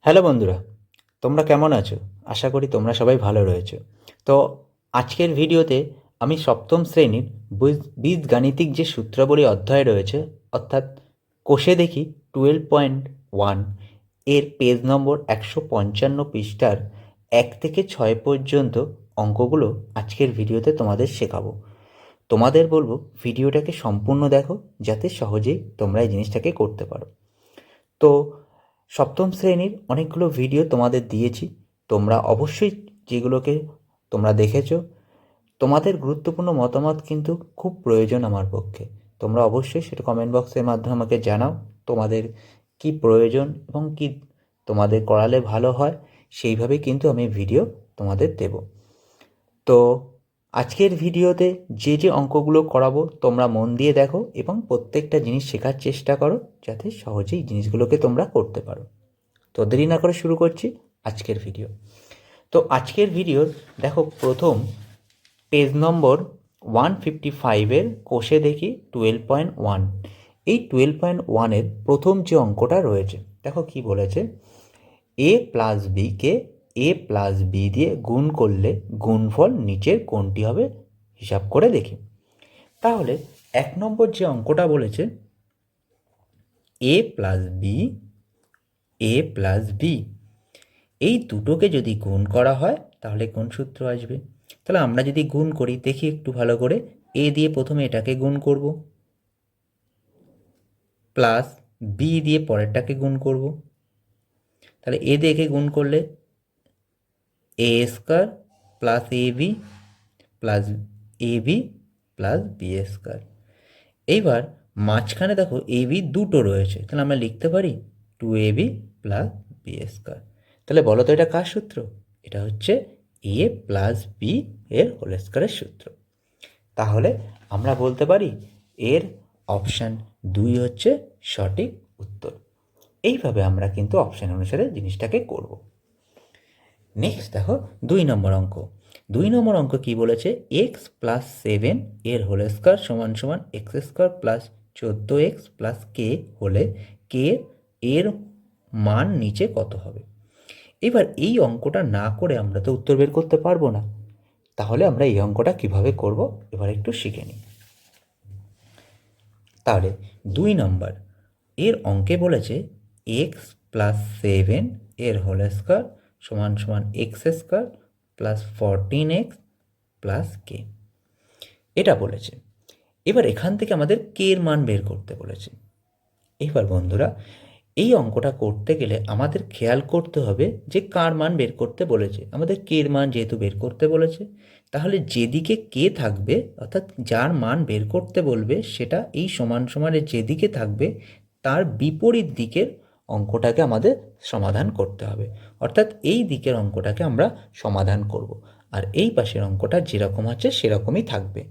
Hello বন্ধুরা, তোমরা কেমন আছো? আশা করি তোমরা সবাই ভালো রয়েছো। তো আজকের ভিডিওতে আমি সপ্তম শ্রেণীর বীজগাণিতিক যে সূত্রাবলী অধ্যায় রয়েছে, অর্থাৎ কোষে দেখি 12.1 এর পেজ নম্বর 155 পৃষ্ঠার 1 থেকে 6 পর্যন্ত অঙ্কগুলো আজকের ভিডিওতে তোমাদের শেখাবো। তোমাদের বলবো ভিডিওটাকে সম্পূর্ণ দেখো, যাতে সহজেই তোমরা এই জিনিসটাকে করতে পারো। তো সপ্তম শ্রেণীর অনেকগুলো ভিডিও তোমাদের দিয়েছি, তোমরা অবশ্যই যেগুলোকে তোমরা দেখেছো, তোমাদের গুরুত্বপূর্ণ মতামত কিন্তু খুব প্রয়োজন আমার পক্ষে। তোমরা অবশ্যই সেটা কমেন্ট বক্সের মাধ্যমে আমাকে জানাও, তোমাদের কি প্রয়োজন এবং কি তোমাদের করালে ভালো হয়, সেইভাবে কিন্তু আমি ভিডিও তোমাদের দেব। তো আজকের ভিডিওতে যে যে অঙ্কগুলো করাবো তোমরা মন দিয়ে দেখো এবং প্রত্যেকটা জিনিস শেখার চেষ্টা করো, যাতে সহজেই জিনিসগুলোকে তোমরা করতে পারো। তো দেরি না করে শুরু করছি আজকের ভিডিও। তো আজকের ভিডিওর দেখো, প্রথম পেজ নম্বর 155-এর কোষে দেখি 12.1। এই 12.1-এর প্রথম যে অঙ্কটা রয়েছে, দেখো কি বলেছে, এ প্লাস বিকে এ প্লাস বি দিয়ে গুণ করলে গুণফল নিচের কোনটি হবে, হিসাব করে দেখি। তাহলে 1 নম্বর যে অঙ্কটা বলেছে, এ plus B A plus B, এই দুটোকে যদি গুণ করা হয় তাহলে কোন সূত্র আসবে? তাহলে আমরা যদি গুণ করি, দেখি একটু ভালো করে। এ দিয়ে প্রথমে এটাকে গুণ করব, প্লাস বি দিয়ে পরেরটাকে গুণ করব। তাহলে এ দিয়ে একে গুণ করলে এ square plus A B plus A B plus B square. এইবার মাঝখানে দেখো এ বি দুটো রয়েছে, তাহলে আমরা লিখতে পারি 2ab প্লাস বি স্কোয়ার। তাহলে বলো তো এটা কার সূত্র? এটা হচ্ছে এ প্লাস বি এর হোল স্কোয়ারের সূত্র। তাহলে আমরা বলতে পারি এর অপশান 2 হচ্ছে সঠিক উত্তর। এইভাবে আমরা কিন্তু অপশান অনুসারে জিনিসটাকে করব। নেক্সট দেখো 2 নম্বর অঙ্ক। 2 নম্বর অঙ্ক কি বলেছে, এক্স প্লাস 7 এর হোল স্কোয়ার সমান সমান x square plus 14x plus k হলে কে এর মান নিচে কত হবে? এবার এই অঙ্কটা না করে আমরা তো উত্তর বের করতে পারবো না। তাহলে আমরা এই অঙ্কটা কিভাবে করব এবার একটু শিখে নিই। তাহলে 2 নম্বর এর অঙ্কে বলেছে এক্স প্লাস 7 এর হোল স্কোয়ার সমান সমান x square plus 14x plus k, এটা বলেছে। এবার এখান থেকে আমাদের কে এর মান বের করতে বলেছে। এবার বন্ধুরা, এই অঙ্কটা করতে গেলে আমাদের খেয়াল করতে হবে যে কার মান বের করতে বলেছে। আমাদের কে এর মান যেহেতু বের করতে বলেছে, তাহলে যেদিকে কে থাকবে, অর্থাৎ যার মান বের করতে বলবে, সেটা এই সমান সমানের যেদিকে থাকবে তার বিপরীত দিকের অঙ্কটাকে আমাদের সমাধান করতে হবে। অর্থাৎ এই দিকের অঙ্কটাকে আমরা সমাধান করব, আর এই পাশের অঙ্কটা যেরকম আছে সেরকমই থাকবে।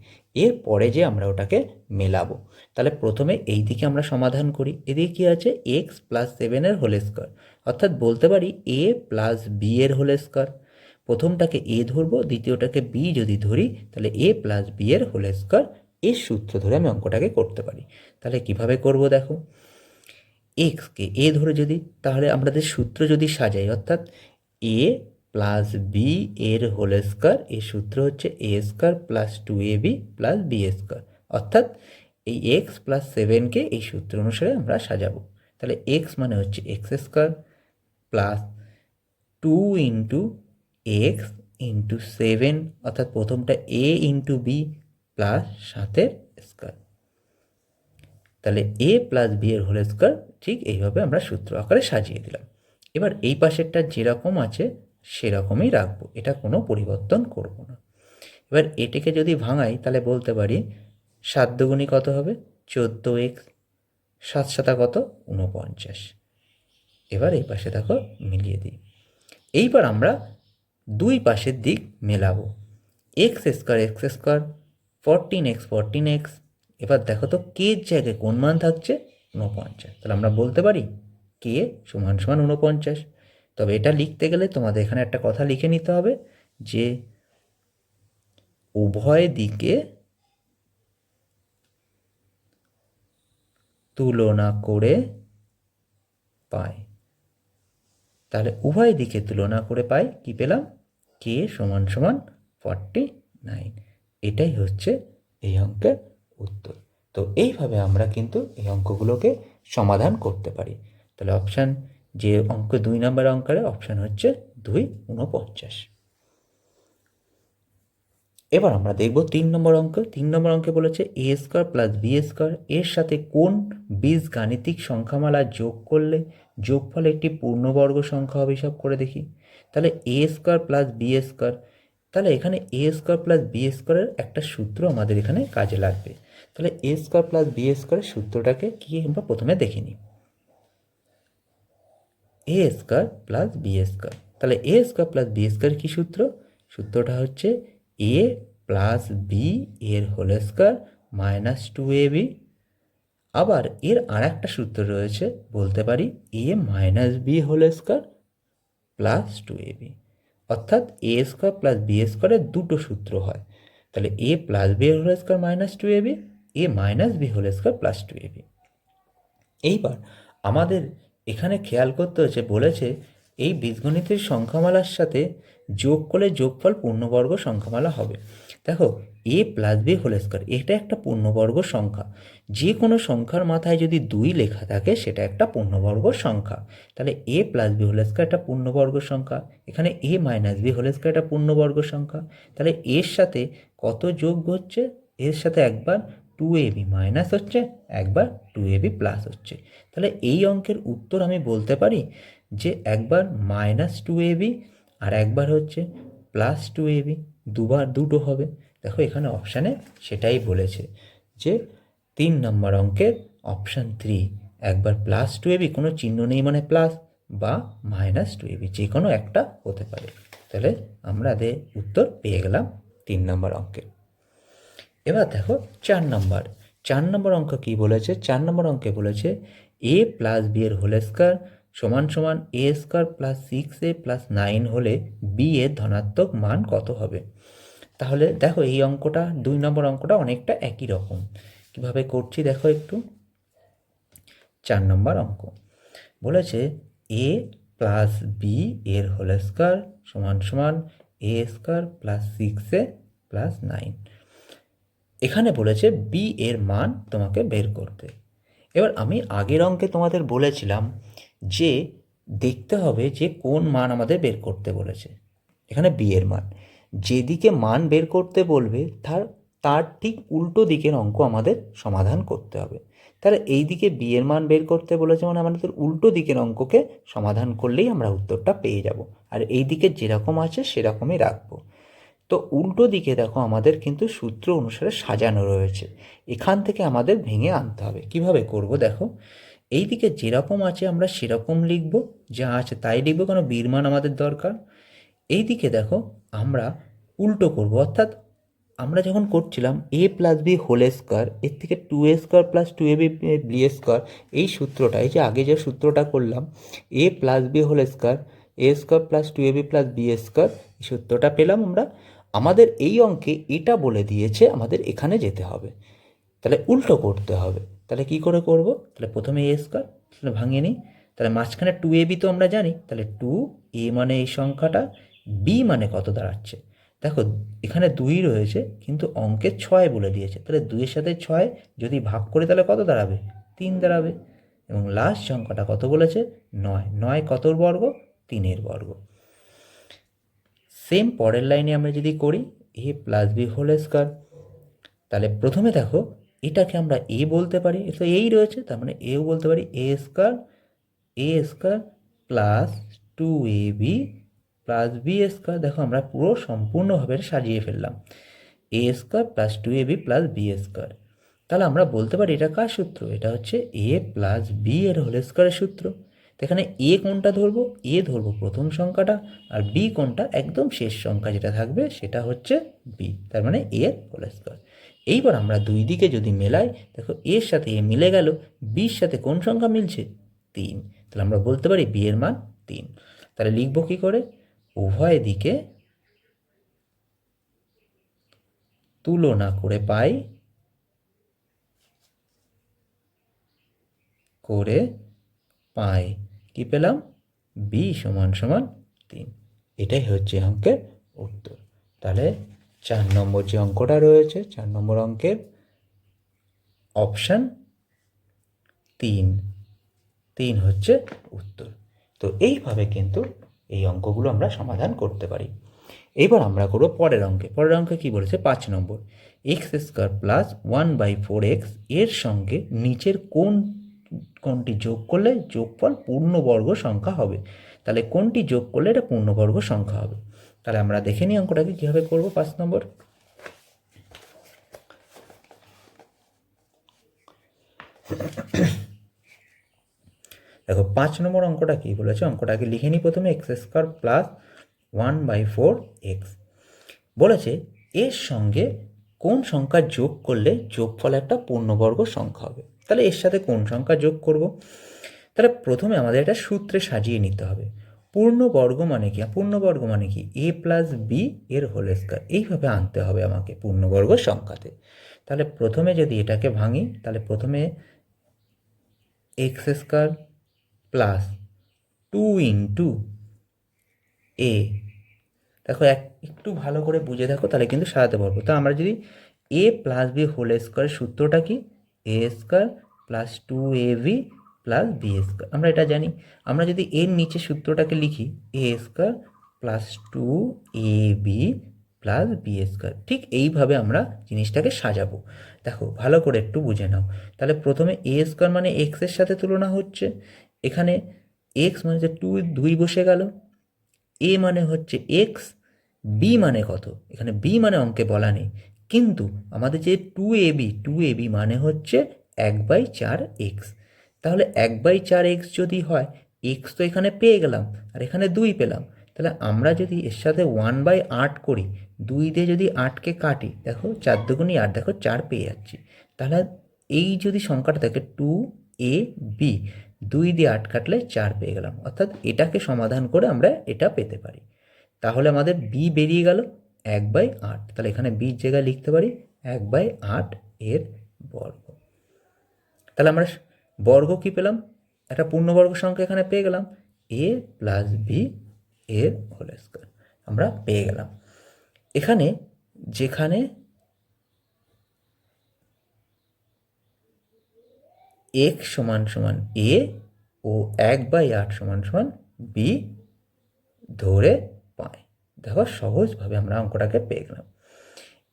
এরপরে যে আমরা ওটাকে মেলাবো। তাহলে প্রথমে এই দিকে আমরা সমাধান করি। এদিকে কী আছে, এক্স প্লাস 7-এর হোল স্কোয়ার, অর্থাৎ বলতে পারি এ প্লাস বি এর হোল স্কোয়ার। প্রথমটাকে এ ধরবো, দ্বিতীয়টাকে বি যদি ধরি, তাহলে এ প্লাস বি এর হোল স্কোয়ার, এর সূত্র ধরে আমি অঙ্কটাকে করতে পারি। তাহলে কিভাবে করব দেখো, এক্সকে এ ধরে যদি, তাহলে আমাদের সূত্র যদি সাজাই, অর্থাৎ এ প্লাস বি এর হোল স্কোয়ার, এর সূত্র হচ্ছে a square plus 2ab plus B square. অর্থাৎ এই এক্স প্লাস 7কে এই সূত্র অনুসারে আমরা সাজাবো। তাহলে এক্স মানে হচ্ছে x square plus 2 x into 7, অর্থাৎ প্রথমটা এ ইন্টু বি প্লাস 7-এর স্কোয়ার। তাহলে এ প্লাস বি এর হোল স্কোয়ার, ঠিক এইভাবে আমরা সূত্র আকারে সাজিয়ে দিলাম। এবার এই পাশেরটা যেরকম আছে সেরকমই রাখবো, এটা কোনো পরিবর্তন করব না। এবার এটাকে যদি ভাঙাই, তাহলে বলতে পারি 7 দুগুণী কত হবে, 14x, 7 সাতা কত, 49। এবার এই পাশে দেখো মিলিয়ে দিই। এইবার আমরা দুই পাশের দিক মেলাবো। X square x square, 14x। এবার দেখো তো কে এর জায়গায় কোন মান থাকছে, 49। তাহলে আমরা বলতে পারি কে সমান সমান 49। তবে এটা লিখতে গেলে তোমাদের এখানে একটা কথা লিখে নিতে হবে, যে উভয় দিকে তুলনা করে পায়। তাহলে উভয় দিকে তুলনা করে পাই কি পেলাম, কে সমান সমান 49। এটাই হচ্ছে এই অঙ্কের উত্তর। তো এইভাবে আমরা কিন্তু এই অঙ্কগুলোকে সমাধান করতে পারি। তাহলে অপশান, যে অঙ্ক 2 নম্বর অঙ্কের অপশান হচ্ছে 2, 49। এবার আমরা দেখব 3 নম্বর অঙ্ক। 3 নম্বর অঙ্কে বলেছে এ স্কোয়ার প্লাস বি স্কোয়ার এর সাথে কোন বীজগাণিতিক সংখ্যামালা যোগ করলে যোগফল একটি পূর্ণবর্গ সংখ্যা হবে, হিসাব করে দেখি। তাহলে এ স্কোয়ার প্লাস বি স্কোয়ার, তাহলে এখানে এ স্কোয়ার প্লাস বি স্কোয়ারের একটা সূত্র আমাদের এখানে কাজে লাগবে। তাহলে এ স্কোয়ার প্লাস বি স্কোয়ারের সূত্রটাকে কি আমরা প্রথমে দেখে নিই। A square plus B square, তাহলে এ স্কোয়ার প্লাস বি স্কোয়ার কী সূত্র? সূত্রটা হচ্ছে এ প্লাস বি এর হোল স্কোয়ার মাইনাস 2ab। আবার এর আর একটা সূত্র রয়েছে, বলতে পারি a minus b whole square plus 2ab। অর্থাৎ এ স্কোয়ার প্লাস বি স্কোয়ারের দুটো সূত্র হয়। তাহলে a plus B whole square minus 2ab, a minus b whole square plus 2ab। এইবার আমাদের এখানে খেয়াল করতে হচ্ছে, বলেছে এই বীজগণিতের সংখ্যামালার সাথে যোগ করলে যোগফল পূর্ণবর্গ সংখ্যামালা হবে। দেখো এ প্লাস বি হোল স্কোয়ার এটা একটা পূর্ণবর্গ সংখ্যা। যে কোনো সংখ্যার মাথায় যদি 2 লেখা থাকে সেটা একটা পূর্ণবর্গ সংখ্যা। তাহলে a plus B whole square একটা পূর্ণবর্গ সংখ্যা, এখানে এ মাইনাস বি হোল স্কোয়ার একটা পূর্ণবর্গ সংখ্যা। তাহলে এর সাথে কত যোগ হচ্ছে? এর সাথে একবার 2ab মাইনাস হচ্ছে, একবার 2ab প্লাস হচ্ছে। তাহলে এই অঙ্কের উত্তর আমি বলতে পারি যে একবার মাইনাস 2ab আর একবার হচ্ছে প্লাস 2ab, দুবার দুটো হবে। দেখো এখানে অপশানে সেটাই বলেছে যে 3 নম্বর অঙ্কের অপশান 3, একবার প্লাস 2ab, কোনো চিহ্ন নেই মানে প্লাস, বা মাইনাস 2ab, যে কোনো একটা হতে পারে। তাহলে আমরা উত্তর পেয়ে গেলাম 3 নম্বর অঙ্কে। এবার দেখো 4 নম্বর অঙ্ক কি বলেছে। 4 নম্বর অঙ্কে বলেছে এ প্লাস বি এর হোল স্কোয়ার সমান সমান এ স্কোয়ার প্লাস 6a প্লাস 9 হলে বি এর ধনাত্মক মান কত হবে? তাহলে দেখো এই অঙ্কটা 2 নম্বর অঙ্কটা অনেকটা একই রকম। কিভাবে করছি দেখো একটু। 4 নম্বর অঙ্ক বলেছে এ প্লাস বি এর হোল স্কোয়ার সমান সমান এ স্কোয়ার প্লাস 6a প্লাস 9। এখানে বলেছে বি এর মান তোমাকে বের করতে। এবার আমি আগের অঙ্কে তোমাদের বলেছিলাম যে দেখতে হবে যে কোন মান আমাদের বের করতে বলেছে। এখানে বি এর মান, যেদিকে মান বের করতে বলবে তার তার ঠিক উল্টো দিকের অঙ্ক আমাদের সমাধান করতে হবে। তাহলে এই দিকে বি এর মান বের করতে বলেছে মানে আমাদের উল্টো দিকের অঙ্ককে সমাধান করলেই আমরা উত্তরটা পেয়ে যাব। আর এই দিকে যেরকম আছে সেরকমই রাখবো। তো উল্টো দিকে দেখো আমাদের কিন্তু সূত্র অনুসারে সাজানো রয়েছে, এখান থেকে আমাদের ভেঙে আনতে হবে। কিভাবে করব দেখো, এই দিকে যেরকম আছে আমরা সেরকম লিখব, যা আছে তাই লিখবো, কারণ বির মান আমাদের দরকার। এই দিকে দেখো আমরা উল্টো করব, অর্থাৎ আমরা যখন করছিলাম এ প্লাস বি হোল স্কোয়ার, এর থেকে 2a square plus 2ab B square, এই সূত্রটা, এই যে আগে যে সূত্রটা করলাম a plus B whole square a square plus 2ab plus B square, এই সূত্রটা পেলাম আমরা। আমাদের এই অঙ্কে এটা বলে দিয়েছে আমাদের এখানে যেতে হবে, তাহলে উল্টো করতে হবে। তাহলে কি করে করব? তাহলে প্রথমে এ স্কোয়ার, তাহলে ভাঙিয়ে নিই। তাহলে মাঝখানে 2ab তো আমরা জানি, তাহলে 2a মানে এই সংখ্যাটা, বি মানে কত দাঁড়াচ্ছে দেখো, এখানে 2 রয়েছে কিন্তু অঙ্কে 6 বলে দিয়েছে, তাহলে 2-এর সাথে 6 যদি ভাগ করি তাহলে কত দাঁড়াবে? 3 দাঁড়াবে। এবং লাস্ট সংখ্যাটা কত বলেছে? 9। 9 কতর বর্গ? 3-এর বর্গ। সেম পরের লাইনে আমরা যদি করি এ প্লাস বি হোল স্কোয়ার, তাহলে প্রথমে দেখো এটাকে আমরা এ বলতে পারি, তো এই রয়েছে, তার মানে এও বলতে পারি a square plus 2ab plus B square. দেখো আমরা পুরো সম্পূর্ণভাবে সাজিয়ে ফেললাম, a square plus 2ab plus B square. তাহলে আমরা বলতে পারি এটা কার সূত্র? এটা হচ্ছে এ প্লাস বি এর হোল স্কোয়ারের সূত্র। তো এখানে এ কোনটা ধরবো? এ ধরবো প্রথম সংখ্যাটা, আর বি কোনটা? একদম শেষ সংখ্যা যেটা থাকবে সেটা হচ্ছে বি, তার মানে এ এর হোল স্কোয়ার। এইবার আমরা দুই দিকে যদি মেলাই, দেখো এর সাথে এ মিলে গেল, বির সাথে কোন সংখ্যা মিলছে? 3। তাহলে আমরা বলতে পারি বি এর মান 3। তাহলে লিখবো কি করে? উভয় দিকে তুলনা করে পাই কি পেলাম? বি সমান সমান 3। এটাই হচ্ছে অঙ্কের উত্তর। তাহলে 4 নম্বর যে অঙ্কটা রয়েছে, 4 নম্বর অঙ্কের অপশান 3 হচ্ছে উত্তর। তো এইভাবে কিন্তু এই অঙ্কগুলো আমরা সমাধান করতে পারি। এবার আমরা করবো পরের অঙ্কে কি বলেছে 5 নম্বর, এক্স স্কোয়ার প্লাস 1/4x এর সঙ্গে নিচের কোনটি যোগ করলে যোগফল পূর্ণবর্গ সংখ্যা হবে। তাহলে কোনটি যোগ করলে এটা পূর্ণবর্গ সংখ্যা হবে। তাহলে আমরা দেখে নিই অঙ্কটাকে কীভাবে করবো। 5 নম্বর, দেখো 5 নম্বর অঙ্কটা কী বলেছে, অঙ্কটাকে লিখে নিই প্রথমে। এক্স স্কোয়ার প্লাস 1/4x বলেছে এর সঙ্গে কোন সংখ্যা যোগ করলে যোগফল একটা পূর্ণবর্গ সংখ্যা হবে। তাহলে এর সাথে কোন সংখ্যা যোগ করব, তাহলে প্রথমে আমাদের এটা সূত্রে সাজিয়ে নিতে হবে। পূর্ণবর্গ মানে কি? পূর্ণবর্গ মানে কি? a প্লাস বি এর হোল স্কয়ার, এইভাবে আনতে হবে আমাকে পূর্ণবর্গ সংখ্যাতে। তাহলে প্রথমে যদি এটাকে ভাঙি, তাহলে প্রথমে এক্স স্কয়ার প্লাস 2 ইন্টু এ, দেখো একটু ভালো করে বুঝে দেখো, তাহলে কিন্তু সাজাতে পারবো। তো আমরা যদি a plus B whole square, সূত্রটা কি? A square plus 2ab plus B square, আমরা এটা জানি। আমরা যদি এর নিচে সূত্রটাকে লিখি a square plus 2ab plus B square, ঠিক এইভাবে আমরা জিনিসটাকে সাজাবো। দেখো ভালো করে একটু বুঝে নাও। তাহলে প্রথমে এ স্কোয়ার মানে এক্সের সাথে তুলনা হচ্ছে, এখানে এক্স মানে যে 2 বসে গেল, এ মানে হচ্ছে এক্স, বি মানে কত? এখানে বি মানে অঙ্কে বলা নেই, কিন্তু আমাদের যে 2ab মানে হচ্ছে 1/4x। তাহলে 1/4x যদি হয়, এক্স তো এখানে পেয়ে গেলাম আর এখানে 2 পেলাম। তাহলে আমরা যদি এর সাথে 1/8 করি, 2 দিয়ে যদি 8কে কাটি, দেখো 4 দুগুণি 8, দেখো 4 পেয়ে যাচ্ছি। তাহলে এই যদি সংখ্যাটা থাকে 2ab, 2 দিয়ে 8 কাটলে 4 পেয়ে গেলাম, অর্থাৎ এটাকে সমাধান করে আমরা এটা পেতে পারি। তাহলে আমাদের বি বেরিয়ে গেল 1/8। তাহলে এখানে বির জায়গায় লিখতে পারি 1/8 এর বর্গ। তাহলে আমরা বর্গ কি পেলাম? একটা পূর্ণবর্গ সংখ্যা এখানে পেয়ে গেলাম, এ প্লাস বি এর হোল স্কয়ার আমরা পেয়ে গেলাম। এখানে যেখানে x সমান সমান a ও 1/8 সমান সমান b ধরে পাই। দেখো সহজভাবে আমরা অঙ্কটাকে পেয়ে গেলাম।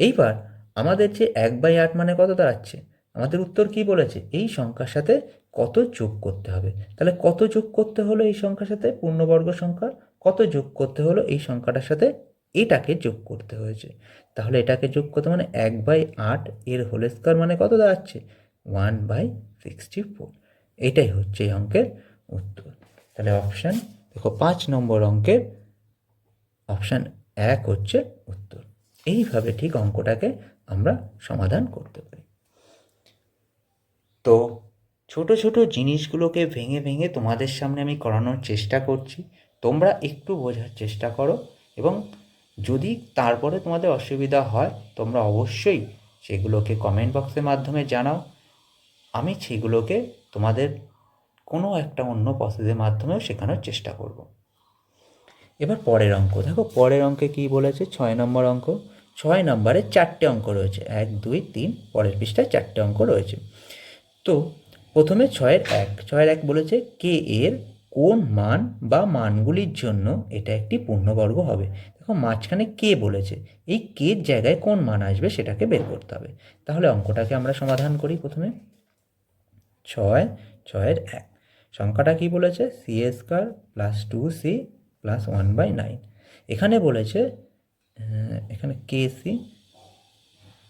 এইবার আমাদের যে 1/8 মানে কত দাঁড়াচ্ছে, আমাদের উত্তর কি বলেছে? এই সংখ্যার সাথে কত যোগ করতে হবে। তাহলে কত যোগ করতে হলো এই সংখ্যার সাথে? পূর্ণবর্গ সংখ্যা কত যোগ করতে হলো এই সংখ্যাটার সাথে? এটাকে যোগ করতে হয়েছে। তাহলে এটাকে যোগ করতে মানে 1/8 এর হোল স্কয়ার মানে কত দাঁড়াচ্ছে? 1/64। এটাই হচ্ছে এই অঙ্কের উত্তর। তাহলে অপশান, দেখো 5 নম্বর অঙ্কের অপশান 1 হচ্ছে উত্তর। এইভাবে ঠিক অঙ্কটাকে আমরা সমাধান করতে পারি। তো ছোট ছোট জিনিসগুলোকে ভেঙে ভেঙে তোমাদের সামনে আমি করানোর চেষ্টা করছি, তোমরা একটু বোঝার চেষ্টা করো, এবং যদি তারপরে তোমাদের অসুবিধা হয় তোমরা অবশ্যই সেগুলোকে কমেন্ট বক্সের মাধ্যমে জানাও। আমি সেগুলোকে তোমাদের কোনো একটা অন্য প্রসেসের মাধ্যমেও শেখানোর চেষ্টা করব। এবার পরের অঙ্ক দেখো, পরের অঙ্কে কী বলেছে? 6 নম্বর অঙ্ক। 6 নম্বরে 4টে অঙ্ক রয়েছে, 1 2 3, পরের পৃষ্ঠায় 4টে অঙ্ক রয়েছে। তো প্রথমে 6-1 বলেছে কে এর কোন মান বা মানগুলির জন্য এটা একটি পূর্ণবর্গ হবে। দেখো মাঝখানে কে বলেছে, এই কের জায়গায় কোন মান আসবে সেটাকে বের করতে হবে। তাহলে অঙ্কটাকে আমরা সমাধান করি। প্রথমে 6-1 সংখ্যাটা কি বলেছে? C square plus 2c plus 1/9। এখানে বলেছে এখানে কে সি,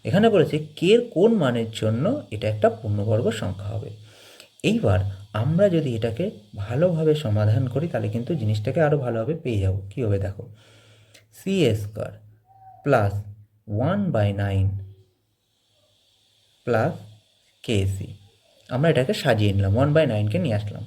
এখানে বলেছে কের কোন মানের জন্য এটা একটা পূর্ণবর্গ সংখ্যা হবে। এইবার আমরা যদি এটাকে ভালোভাবে সমাধান করি তাহলে কিন্তু জিনিসটাকে আরও ভালোভাবে পেয়ে যাব। কী হবে দেখো, সি স্কয়ার প্লাস 1/9 প্লাস কে সি, আমরা এটাকে সাজিয়ে নিলাম, 1/9কে নিয়ে আসলাম।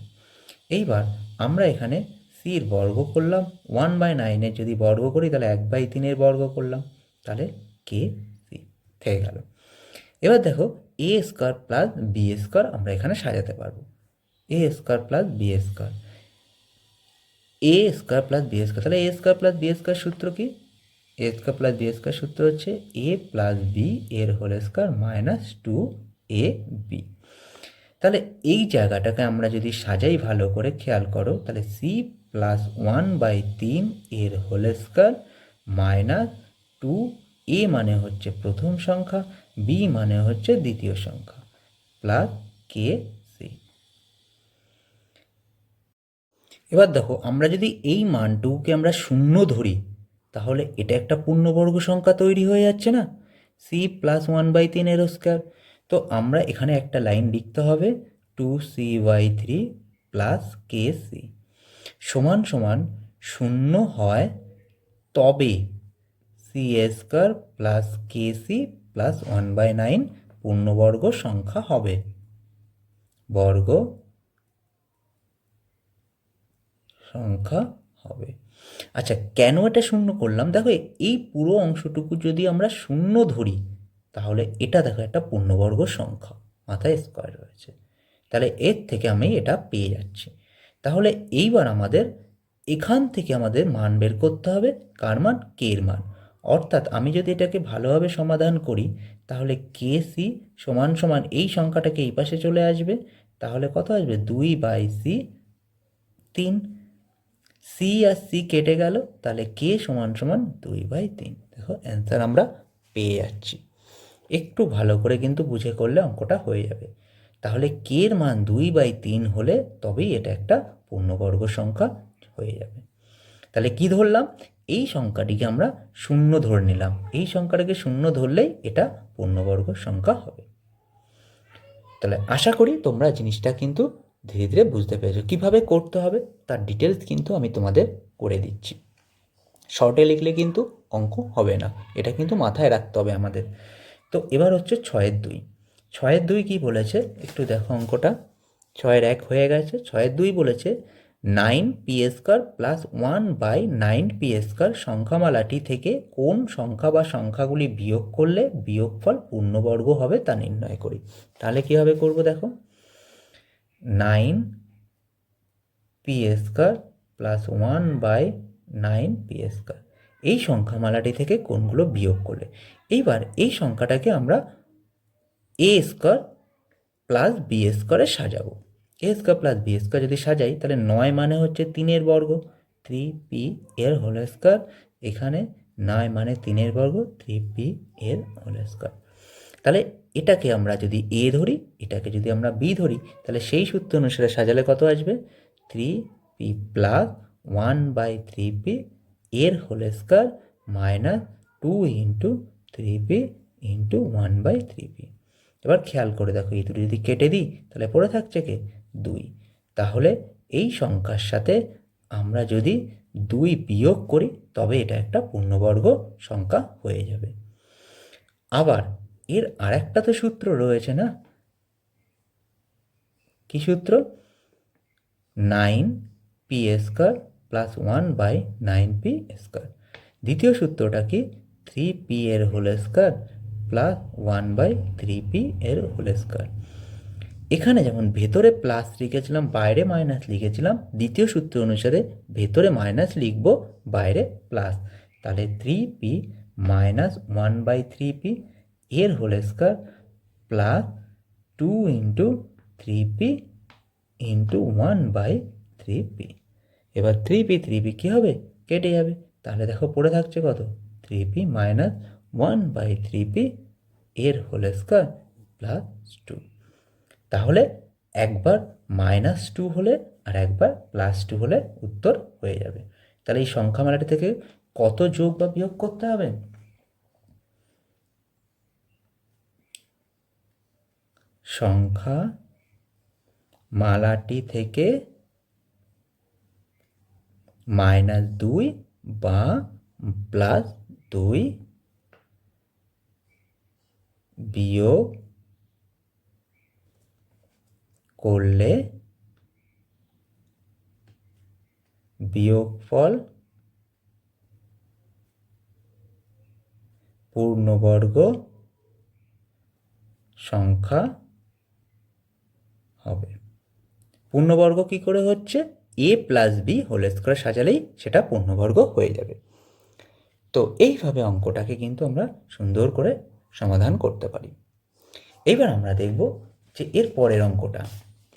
এইবার আমরা এখানে সির বর্গ করলাম, 1/9-এর যদি বর্গ করি তাহলে 1/3-এর বর্গ করলাম, তাহলে কে সি থেকে গেল। এবার দেখো এ স্কয়ার প্লাস বি স্কয়ার আমরা এখানে সাজাতে পারবো, এ স্কয়ার প্লাস বি স্কয়ার। এ স্কোয়ার প্লাস বি স্কোয়ার। তাহলে এ স্কোয়ার প্লাস বি স্কোয়ার সূত্র কি? A square plus B square সূত্র হচ্ছে এ প্লাস বি এর হোল স্কোয়ার মাইনাস 2ab। তাহলে এই জায়গাটাকে আমরা যদি সাজাই ভালো করে, খেয়াল করো, তাহলে সি প্লাস 1/3 এর হোল স্কোয়ার মাইনাস 2a মানে হচ্ছে প্রথম সংখ্যা, বি মানে হচ্ছে দ্বিতীয় সংখ্যা, প্লাস কে সি। এবার দেখো, আমরা যদি এই মানটুকুকে আমরা শূন্য ধরি তাহলে এটা একটা পূর্ণবর্গ সংখ্যা তৈরি হয়ে যাচ্ছে না, সি প্লাস 1/3 এর স্কোয়ার। তো আমরা এখানে একটা লাইন লিখতে হবে, 2c/3 প্লাস কে সি সমান সমান শূন্য হয় তবে সি স্কোয়ার প্লাস কে সি প্লাস 1/9 পূর্ণবর্গ সংখ্যা হবে, বর্গ সংখ্যা হবে। আচ্ছা, কেন এটা শূন্য করলাম? দেখো, এই পুরো অংশটুকু যদি আমরা শূন্য ধরি তাহলে এটা দেখো একটা পূর্ণবর্গ সংখ্যা, মাথায় স্কোয়ার রয়েছে, তাহলে এর থেকে আমি এটা পেয়ে যাচ্ছি। তাহলে এইবার আমাদের এখান থেকে আমাদের মান বের করতে হবে, কার মান? কে এর মান। অর্থাৎ আমি যদি এটাকে ভালোভাবে সমাধান করি তাহলে কে সি সমান সমান এই সংখ্যাটাকে এই পাশে চলে আসবে, তাহলে কত আসবে? 2/c 3। সি আর সি কেটে গেল, তাহলে কে সমান সমান 2/3। দেখো অ্যান্সার আমরা পেয়ে যাচ্ছি। একটু ভালো করে কিন্তু বুঝে করলে অঙ্কটা হয়ে যাবে। তাহলে কে এর মান 2/3 হলে তবেই এটা একটা পূর্ণবর্গ সংখ্যা হয়ে যাবে। তাহলে কি ধরলাম? এই সংখ্যাটিকে আমরা শূন্য ধরে নিলাম, এই সংখ্যাটাকে শূন্য ধরলেই এটা পূর্ণবর্গ সংখ্যা হবে। তাহলে আশা করি তোমরা জিনিসটা কিন্তু ধীরে ধীরে বুঝতে পেরেছো। কীভাবে করতে হবে তার ডিটেলস কিন্তু আমি তোমাদের করে দিচ্ছি। শর্টে লিখলে কিন্তু অঙ্ক হবে না, এটা কিন্তু মাথায় রাখতে হবে আমাদের। তো এবার হচ্ছে 6/2। 6/2 কী বলেছে একটু দেখো অঙ্কটা। 6/1 হয়ে গেছে, 6/2 বলেছে 9p² প্লাস 1/9p² সংখ্যামালাটি থেকে কোন সংখ্যা বা সংখ্যাগুলি বিয়োগ করলে বিয়োগফল পূর্ণবর্গ হবে তা নির্ণয় করি। তাহলে কীভাবে করবো দেখো, 9p² প্লাস 1/9p², এই সংখ্যামালাটি থেকে কোনগুলো বিয়োগ করলে। এইবার এই সংখ্যাটাকে আমরা a² প্লাস b² সাজাবো। a² প্লাস b² যদি সাজাই তাহলে 9 মানে হচ্ছে 3 বর্গ, 3p এর হোল স্কোয়ার, এখানে 9 মানে 3 বর্গ, 3p এর হোল স্কোয়ার। তাহলে এটাকে আমরা যদি a ধরি, এটাকে যদি আমরা b ধরি, তাহলে সেই সূত্র অনুসারে সাজালে কত আসবে? 3p প্লাস 1/3p এর whole square minus 2 into 3p into 1/3p। এবার খেয়াল করে দেখো, এই দুটো যদি কেটে দিই তাহলে পড়ে থাকছে কে? 2। তাহলে এই সংখ্যার সাথে আমরা যদি 2 বিয়োগ করি তবে এটা একটা পূর্ণবর্গ সংখ্যা হয়ে যাবে। আবার এর আরেকটা তো সূত্র রয়েছে না, কি সূত্র? 9p² plus 1/9p²। দ্বিতীয় সূত্রটা কি? 3p এর হোল স্কোয়ার প্লাস 1/3p এর হোল স্কোয়ার। এখানে যেমন ভেতরে প্লাস লিখেছিলাম, বাইরে মাইনাস লিখেছিলাম, দ্বিতীয় সূত্র অনুসারে ভেতরে মাইনাস লিখব, বাইরে প্লাস। তাহলে 3p মাইনাস 1/3p এর whole square plus 2 into 3p into 1/3p। এবার 3p কী হবে? কেটে যাবে। তাহলে দেখো পড়ে থাকছে কত? 3p মাইনাস 1/3p এর হোল স্কোয়ার প্লাস 2। তাহলে একবার -2 হলে আর একবার +2 হলে উত্তর হয়ে যাবে। তাহলে এই সংখ্যামালাটি থেকে কত যোগ বা বিয়োগ করতে হবে? সংখ্যামালাটি থেকে -2 বা +2 বিয়োগ করলে বিয়োগফল পূর্ণবর্গ সংখ্যা হবে। পূর্ণবর্গ কি করে হচ্ছে? A plus B whole square সাজালেই সেটা পূর্ণবর্গ হয়ে যাবে। তো এইভাবে অঙ্কটাকে কিন্তু আমরা সুন্দর করে সমাধান করতে পারি। এবার আমরা দেখব যে এর পরের অঙ্কটা।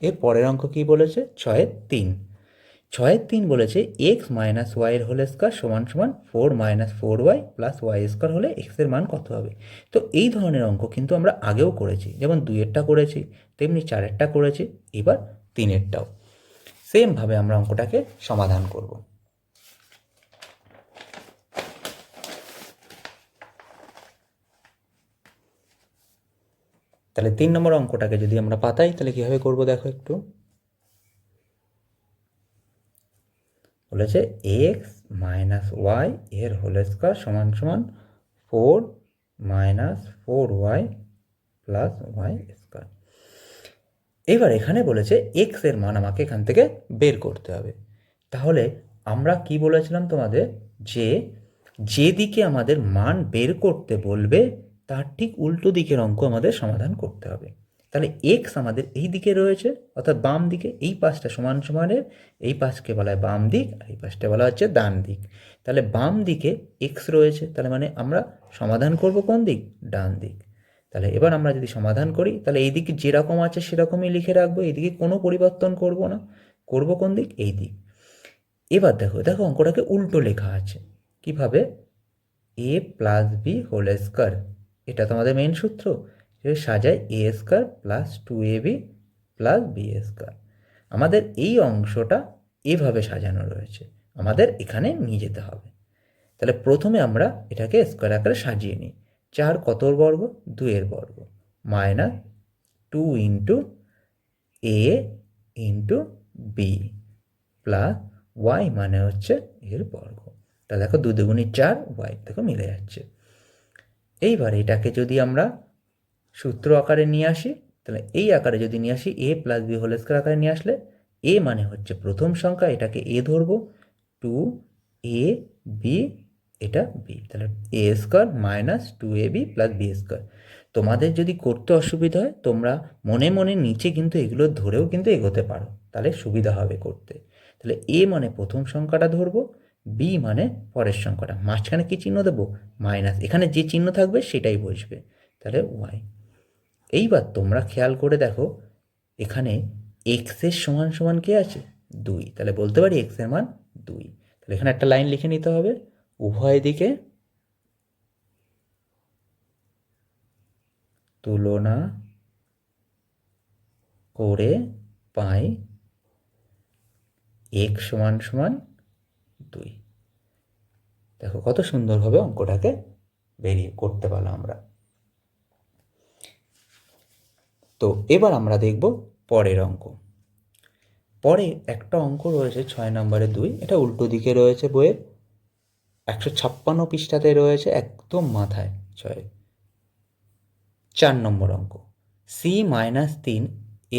এর পরের অঙ্ক কী বলেছে? 6-3। 6-3 বলেছে এক্স মাইনাস ওয়াইয়ের হোল স্কোয়ার সমান সমান 4-4y প্লাস ওয়াই স্কোয়ার হলে এক্সের মান কত হবে? তো এই ধরনের অঙ্ক কিন্তু আমরা আগেও করেছি, যেমন 2-এরটা করেছি, তেমনি 4-এরটা করেছি, এবার 3-এরটাও সেমভাবে আমরা অঙ্কটাকে সমাধান করব। তাহলে 3 নম্বর অঙ্কটাকে যদি আমরা পাতাই তাহলে কীভাবে করবো দেখো একটু। বলেছে এক্স মাইনাস ওয়াই এর হোল স্কোয়ার সমান সমান 4-4y প্লাস ওয়াই স্কোয়ার। এবার এখানে বলেছে এক্স এর মান আমাকে এখান থেকে বের করতে হবে। তাহলে আমরা কি বলেছিলাম তোমাদের, যে যেদিকে আমাদের মান বের করতে বলবে তার ঠিক উল্টো দিকের অঙ্ক আমাদের সমাধান করতে হবে। তাহলে এক্স আমাদের এই দিকে রয়েছে, অর্থাৎ বাম দিকে, এই পাশটা সমান সমানের, এই পাশকে বলা হয় বাম দিক আর এই পাশটা বলা হচ্ছে ডান দিক। তাহলে বাম দিকে এক্স রয়েছে, তাহলে মানে আমরা সমাধান করব কোন দিক? ডান দিক। তাহলে এবার আমরা যদি সমাধান করি তাহলে এই দিকে যেরকম আছে সেরকমই লিখে রাখবো, এইদিকে কোনো পরিবর্তন করব না। করব কোন দিক? এই দিক। এবার দেখো দেখো অঙ্কটাকে উল্টো লেখা আছে কিভাবে? A plus B whole square, এটা তো আমাদের মেন সূত্র, সাজায় A square plus 2ab plus B square. আমাদের এই অংশটা এভাবে সাজানো রয়েছে, আমাদের এখানে নিয়ে যেতে হবে। তাহলে প্রথমে আমরা এটাকে স্কোয়ার আকারে সাজিয়ে নিই। 4 কতর বর্গ? 2-এর বর্গ, মাইনাস 2 ইন্টু এ ইন্টু বি প্লাস ওয়াই মানে হচ্ছে এর বর্গ। তাহলে দেখো 2 দুগুণী 4, ওয়াই দেখো মিলে যাচ্ছে। এইবার এটাকে যদি আমরা সূত্র আকারে নিয়ে আসি, তাহলে এই আকারে যদি নিয়ে আসি, এ প্লাস বি হোল স্কোয়ার আকারে নিয়ে আসলে এ মানে হচ্ছে প্রথম সংখ্যা, এটাকে এ ধরবো, 2ab এটা বি, তাহলে এ square minus 2ab plus B square. তোমাদের যদি করতে অসুবিধা হয় তোমরা মনে মনে নিচে কিন্তু এগুলো ধরেও কিন্তু এগোতে পারো, তাহলে সুবিধা হবে করতে। তাহলে এ মানে প্রথম সংখ্যাটা ধরবো, বি মানে পরের সংখ্যাটা, মাঝখানে কি চিহ্ন দেবো? মাইনাস, এখানে যে চিহ্ন থাকবে সেটাই বসবে, তাহলে ওয়াই। এইবার তোমরা খেয়াল করে দেখো এখানে এক্সের সমান সমান কে আছে? 2, তাহলে বলতে পারি এক্সের মান 2। তাহলে এখানে একটা লাইন লিখে নিতে হবে, উভয় দিকে তুলনা করে পাই এক্স সমান সমান 2। দেখো কত সুন্দরভাবে অঙ্কটাকে বেরিয়ে করতে পারলাম আমরা। তো এবার আমরা দেখব পরের অঙ্ক। পরে একটা অঙ্ক রয়েছে 6 নম্বরে 2, এটা উল্টো দিকে রয়েছে বইয়ের, 156 পৃষ্ঠাতে রয়েছে, একদম মাথায় 4 নম্বর অঙ্ক। সি মাইনাস 3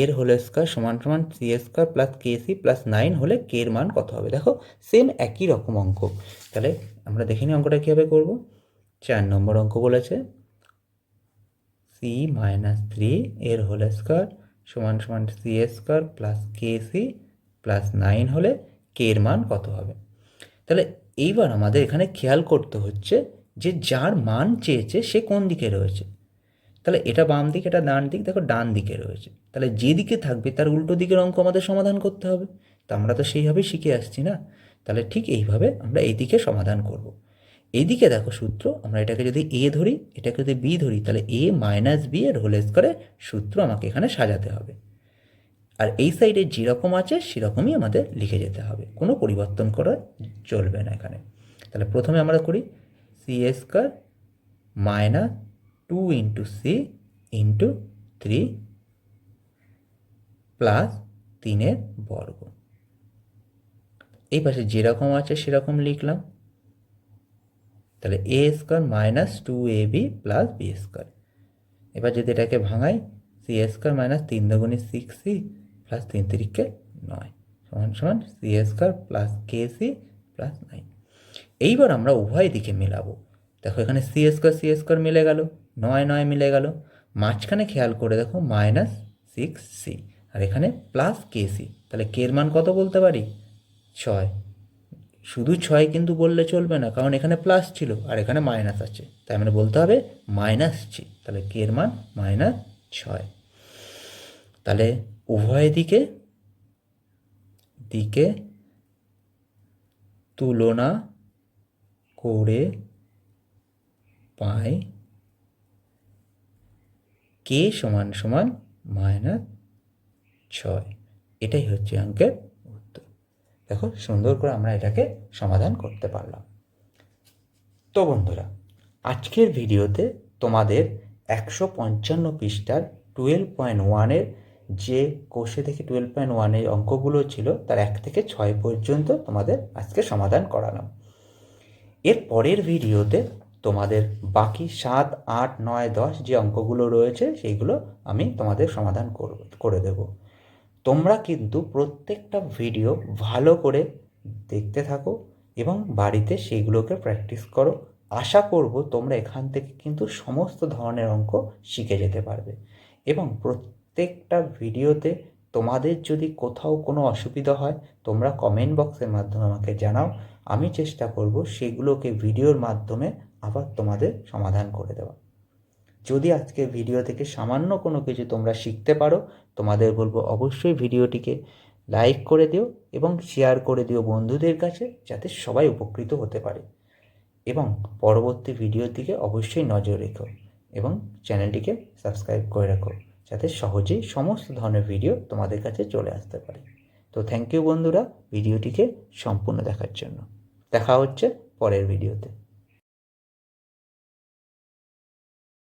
এর হোল স্কোয়ার সমান সমান সি স্কোয়ার প্লাস কে সি প্লাস 9 হলে কে এর মান কত হবে? দেখো সেম একই রকম অঙ্ক। তাহলে আমরা দেখে নিই অঙ্কটা কীভাবে করব। 4 নম্বর অঙ্ক বলেছে সি মাইনাস 3 এর হোল স্কোয়ার সমান সমান সি স্কোয়ার প্লাস কে সি প্লাস 9 হলে কে এর মান কত হবে? তাহলে এইবার আমাদের এখানে খেয়াল করতে হচ্ছে যে যার মান চেয়েছে সে কোন দিকে রয়েছে। তাহলে এটা বাম দিক, এটা ডান দিক, দেখো ডান দিকে রয়েছে, তাহলে যেদিকে থাকবে তার উল্টো দিকের অঙ্ক আমাদের সমাধান করতে হবে। তো আমরা তো সেইভাবেই শিখে আসছি না, তাহলে ঠিক এইভাবে আমরা এই দিকে সমাধান করব। এইদিকে দেখো সূত্র, আমরা এটাকে যদি এ ধরি, এটাকে যদি বি ধরি, তাহলে এ মাইনাস বি এর হোল স্কোয়ারে সূত্র আমাকে এখানে সাজাতে হবে। আর এই সাইডে যেরকম আছে সেরকমই আমাদের লিখে যেতে হবে, কোনো পরিবর্তন করা চলবে না এখানে। তাহলে প্রথমে আমরা করি C square minus 2 into C into 3 plus 3-এর বর্গ। এই পাশে যেরকম আছে সেরকম লিখলাম, তাহলে এ square minus 2ab plus B square. এবার যদি এটাকে ভাঙাই, সি স্কোয়ার মাইনাস 3 দুগুণী 6c প্লাস 3 3কে 9 সমান সমান সি স্কোয়ার প্লাস কে সি প্লাস 9। এইবার আমরা উভয় দিকে মেলাবো। দেখো এখানে সি স্কোয়ার মিলে গেল, 9 9 মিলে গেল, মাঝখানে খেয়াল করে দেখো মাইনাস 6c আর এখানে প্লাস কে সি, তাহলে কে এর মান কত বলতে পারি? ছয়। শুধু ছয় কিন্তু বললে চলবে না, কারণ এখানে প্লাস ছিল আর এখানে মাইনাস আছে, তাই মানে বলতে হবে -6। তাহলে কে এর মান -6। তাহলে উভয় দিকে দিকে তুলনা করে পাই কে সমান সমান -6। এটাই হচ্ছে অঙ্কের উত্তর। দেখো সুন্দর করে আমরা এটাকে সমাধান করতে পারলাম। তো বন্ধুরা, আজকের ভিডিওতে তোমাদের 155 পৃষ্ঠার 12.1-এর যে কোষে থেকে 12.1-এর অঙ্কগুলো ছিল তার 1 থেকে 6 পর্যন্ত তোমাদের আজকে সমাধান করালাম। এর পরের ভিডিওতে তোমাদের বাকি 7, 8, 9, 10 যে অঙ্কগুলো রয়েছে সেইগুলো আমি তোমাদের সমাধান করে দেব। তোমরা কিন্তু প্রত্যেকটা ভিডিও ভালো করে দেখতে থাকো এবং বাড়িতে সেইগুলোকে প্র্যাকটিস করো। আশা করব তোমরা এখান থেকে কিন্তু সমস্ত ধরনের অঙ্ক শিখে যেতে পারবে। এবং প্রত্যেকটা ভিডিওতে তোমাদের যদি কোথাও কোনো অসুবিধা হয় তোমরা কমেন্ট বক্সের মাধ্যমে আমাকে জানাও। আমি চেষ্টা করব সেগুলোকে ভিডিওর মাধ্যমে আবার তোমাদের সমাধান করে দেওয়া। যদি আজকের ভিডিও থেকে সামান্য কোনো কিছু তোমরা শিখতে পারো, তোমাদের বলবো অবশ্যই ভিডিওটিকে লাইক করে দিও এবং শেয়ার করে দিও বন্ধুদের কাছে, যাতে সবাই উপকৃত হতে পারে। এবং পরবর্তী ভিডিওর দিকে অবশ্যই নজর রেখো এবং চ্যানেলটিকে সাবস্ক্রাইব করে রাখো, যাতে সহজেই সমস্ত ধরনের ভিডিও তোমাদের কাছে চলে আসতে পারে। তো থ্যাংক ইউ বন্ধুরা ভিডিওটিকে সম্পূর্ণ দেখার জন্য। দেখা হচ্ছে পরের ভিডিওতে।